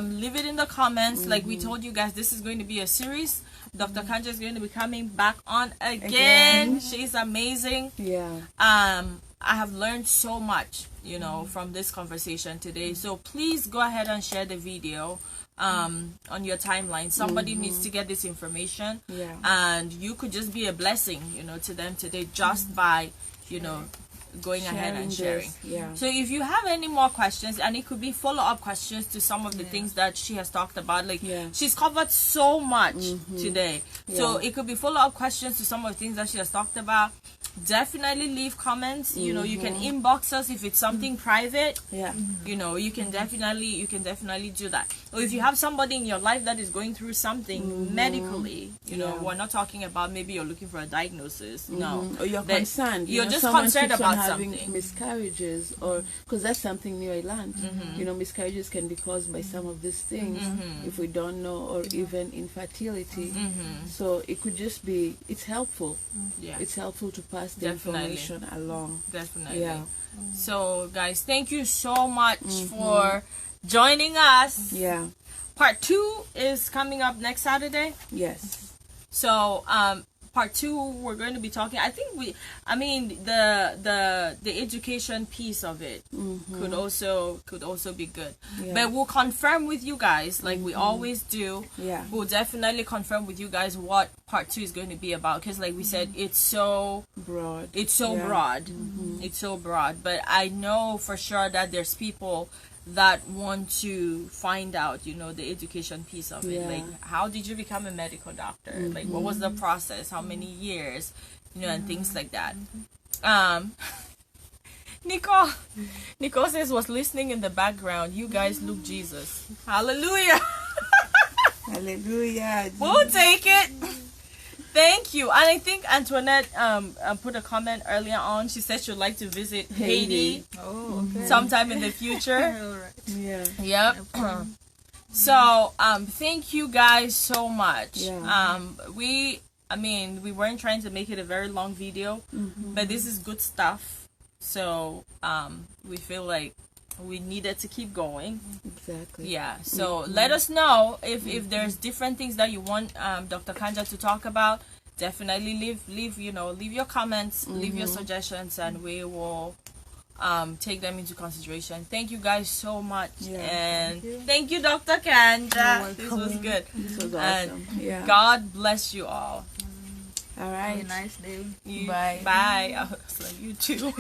leave it in the comments. Like we told you guys, this is going to be a series. Dr. Kanja is going to be coming back on again. She's amazing. I have learned so much, you know, from this conversation today. So please go ahead and share the video on your timeline. Somebody needs to get this information, and you could just be a blessing, you know, to them today, just by, you know, going ahead and sharing. So if you have any more questions, and it could be follow-up questions to some of the things that she has talked about, like she's covered so much today, so it could be follow-up questions to some of the things that she has talked about. Definitely leave comments. You know, you can inbox us if it's something private. You know, you can definitely do that. Or if you have somebody in your life that is going through something medically, you know, we're not talking about maybe you're looking for a diagnosis. No, or you're concerned. You're just concerned about having something. Miscarriages, or because that's something new I learned. You know, miscarriages can be caused by some of these things if we don't know, or even infertility. So it could just be, it's helpful. It's helpful to pass the information along. Definitely. So guys, thank you so much for joining us. Part 2 is coming up next Saturday. So part 2, we're going to be talking, I mean the education piece of it could also be good. But we'll confirm with you guys, like we always do. We'll definitely confirm with you guys what part 2 is going to be about, because like we said, it's so broad. It's so broad. But I know for sure that there's people that want to find out, you know, the education piece of it. Like, how did you become a medical doctor? Like, what was the process? How many years? You know, and things like that. Nicole says was listening in the background. You guys look Jesus. Hallelujah. Hallelujah. We'll take it. Thank you. And I think Antoinette put a comment earlier on. She said she'd like to visit Haiti sometime in the future. All right. Yeah. Yep. So thank you guys so much. Yeah. We weren't trying to make it a very long video, but this is good stuff. So we feel like we needed to keep going. Exactly. Yeah. So let us know if there's different things that you want Dr. Kanja to talk about. Definitely leave your comments, leave your suggestions, and we will take them into consideration. Thank you guys so much. And thank you, Dr. Kanja. This was good. This was awesome. And God bless you all. All right. Have a nice day. Bye. Bye. I was like, you too.